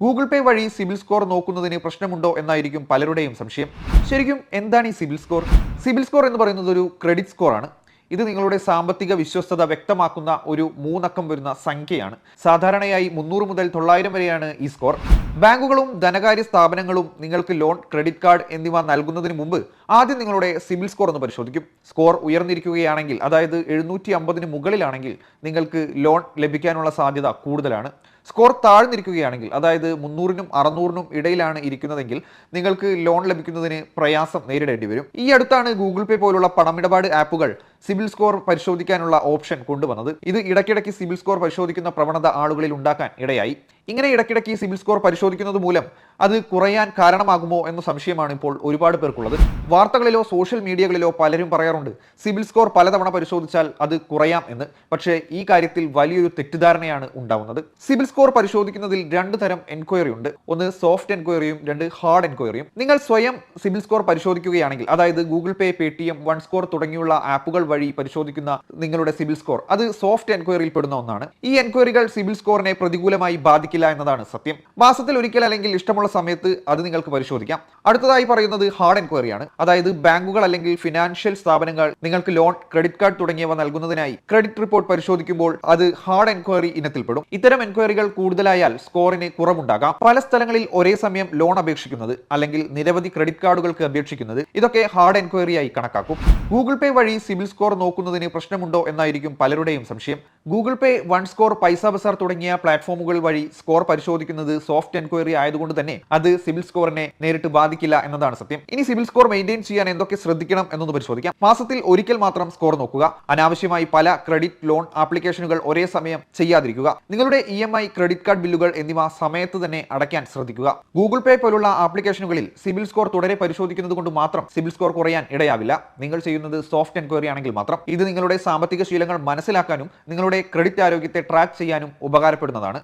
Google പേ വഴി CIBIL score നോക്കുന്നതിന് പ്രശ്നമുണ്ടോ എന്നായിരിക്കും പലരുടെയും സംശയം. ശരിക്കും എന്താണ് ഈ സിബിൽ സ്കോർ? സിബിൽ സ്കോർ എന്ന് പറയുന്നത് ഒരു ക്രെഡിറ്റ് സ്കോർ ആണ്. ഇത് നിങ്ങളുടെ സാമ്പത്തിക വിശ്വസ്തത വ്യക്തമാക്കുന്ന ഒരു 3 അക്കം വരുന്ന സംഖ്യയാണ്. സാധാരണയായി 300 മുതൽ 900 വരെയാണ് ഈ സ്കോർ. ബാങ്കുകളും ധനകാര്യ സ്ഥാപനങ്ങളും നിങ്ങൾക്ക് ലോൺ, ക്രെഡിറ്റ് കാർഡ് എന്നിവ നൽകുന്നതിന് മുമ്പ് ആദ്യം നിങ്ങളുടെ സിബിൽ സ്കോർ ഒന്ന് പരിശോധിക്കും. സ്കോർ ഉയർന്നിരിക്കുകയാണെങ്കിൽ, അതായത് 750 മുകളിലാണെങ്കിൽ നിങ്ങൾക്ക് ലോൺ ലഭിക്കാനുള്ള സാധ്യത കൂടുതലാണ്. സ്കോർ താഴ്ന്നിരിക്കുകയാണെങ്കിൽ, അതായത് 300-നും 600-നും ഇടയിലാണ് ഇരിക്കുന്നതെങ്കിൽ നിങ്ങൾക്ക് ലോൺ ലഭിക്കുന്നതിന് പ്രയാസം നേരിടേണ്ടി വരും. ഈ അടുത്താണ് ഗൂഗിൾ പേ പോലുള്ള പണമിടപാട് ആപ്പുകൾ സിബിൽ സ്കോർ പരിശോധിക്കാനുള്ള ഓപ്ഷൻ കൊണ്ടുവന്നത്. ഇത് ഇടയ്ക്കിടയ്ക്ക് സിബിൽ സ്കോർ പരിശോധിക്കുന്ന പ്രവണത ആളുകളിൽ ഉണ്ടാക്കാൻ ഇടയായി. ഇങ്ങനെ ഇടയ്ക്കിടയ്ക്ക് സിബിൽ സ്കോർ പരിശോധിക്കുന്നത് മൂലം അത് കുറയാൻ കാരണമാകുമോ എന്ന സംശയമാണ് ഇപ്പോൾ ഒരുപാട് പേർക്കുള്ളത്. വാർത്തകളിലോ സോഷ്യൽ മീഡിയകളിലോ പലരും പറയാറുണ്ട് സിബിൽ സ്കോർ പലതവണ പരിശോധിച്ചാൽ അത് കുറയാം എന്ന്. പക്ഷേ ഈ കാര്യത്തിൽ വലിയൊരു തെറ്റിദ്ധാരണയാണ് ഉണ്ടാവുന്നത്. സിബിൽ സ്കോർ പരിശോധിക്കുന്നതിൽ 2 തരം എൻക്വയറി ഉണ്ട്. ഒന്ന് സോഫ്റ്റ് എൻക്വയറിയും 2 ഹാർഡ് എൻക്വയറിയും. നിങ്ങൾ സ്വയം സിബിൽ സ്കോർ പരിശോധിക്കുകയാണെങ്കിൽ, അതായത് ഗൂഗിൾ പേ, പേടിഎം, വൺ സ്കോർ തുടങ്ങിയുള്ള ആപ്പുകൾ വഴി പരിശോധിക്കുന്ന നിങ്ങളുടെ സിബിൽ സ്കോർ അത് സോഫ്റ്റ് എൻക്വയറിയിൽ പെടുന്ന ഒന്നാണ്. ഈ എൻക്വയറികൾ സിബിൽ സ്കോറിനെ പ്രതികൂലമായി ബാധിക്കില്ല എന്നതാണ് സത്യം. മാസത്തിൽ ഒരിക്കൽ അല്ലെങ്കിൽ ഇഷ്ടമുള്ള സമയത്ത് അത് നിങ്ങൾക്ക് പരിശോധിക്കാം. അടുത്തതായി പറയുന്നത് ഹാർഡ് എൻക്വയറിയാണ്. അതായത് ബാങ്കുകൾ അല്ലെങ്കിൽ ഫിനാൻഷ്യൽ സ്ഥാപനങ്ങൾ നിങ്ങൾക്ക് ലോൺ, ക്രെഡിറ്റ് കാർഡ് തുടങ്ങിയവ നൽകുന്നതിനായി ക്രെഡിറ്റ് റിപ്പോർട്ട് പരിശോധിക്കുമ്പോൾ അത് ഹാർഡ് എൻക്വയറി ഇനത്തിൽപ്പെടും. ഇത്തരം എൻക്വയറികൾ കൂടുതലായാൽ സ്കോറിന് കുറവുണ്ടാകാം. പല സ്ഥലങ്ങളിൽ ഒരേ സമയം ലോൺ അപേക്ഷിക്കുന്നത് അല്ലെങ്കിൽ നിരവധി ക്രെഡിറ്റ് കാർഡുകൾക്ക് അപേക്ഷിക്കുന്നത്, ഇതൊക്കെ ഹാർഡ് എൻക്വയറിയായി കണക്കാക്കും. ഗൂഗിൾ പേ വഴി സിബിൽ സ്കോർ നോക്കുന്നതിന് പ്രശ്നമുണ്ടോ എന്നായിരിക്കും പലരുടെയും സംശയം. ഗൂഗിൾ പേ, വൺ സ്കോർ, പൈസ ബസാർ തുടങ്ങിയ പ്ലാറ്റ്ഫോമുകൾ വഴി സ്കോർ പരിശോധിക്കുന്നത് സോഫ്റ്റ് എൻക്വയറി ആയതുകൊണ്ട് തന്നെ അത് സിബിൽ സ്കോറിനെ നേരിട്ട് ബാധിക്കില്ല എന്നതാണ് സത്യം. ഇനി സിബിൽ സ്കോർ മെയിൻറ്റെയിൻ ചെയ്യാൻ എന്തൊക്കെ ശ്രദ്ധിക്കണം എന്നൊന്ന് പരിശോധിക്കാം. മാസത്തിൽ ഒരിക്കൽ മാത്രം സ്കോർ നോക്കുക. അനാവശ്യമായി പല ക്രെഡിറ്റ്, ലോൺ ആപ്ലിക്കേഷനുകൾ ഒരേ സമയം ചെയ്യാതിരിക്കുക. നിങ്ങളുടെ EMI, ക്രെഡിറ്റ് കാർഡ് ബില്ലുകൾ എന്നിവ സമയത്ത് തന്നെ അടയ്ക്കാൻ ശ്രദ്ധിക്കുക. ഗൂഗിൾ പേ പോലുള്ള ആപ്ലിക്കേഷനുകളിൽ സിബിൽ സ്കോർ തുടരെ പരിശോധിക്കുന്നത് കൊണ്ട് മാത്രം സിബിൽ സ്കോർ കുറയാൻ ഇടയാവില്ല. നിങ്ങൾ ചെയ്യുന്നത് സോഫ്റ്റ് എൻക്വയറി ആണെങ്കിൽ മാത്രം. ഇത് നിങ്ങളുടെ സാമ്പത്തിക ശീലങ്ങൾ മനസ്സിലാക്കാനും നിങ്ങളുടെ ക്രെഡിറ്റ് ആരോഗ്യത്തെ ട്രാക്ക് ചെയ്യാനും ഉപകാരപ്പെടുന്നതാണ്.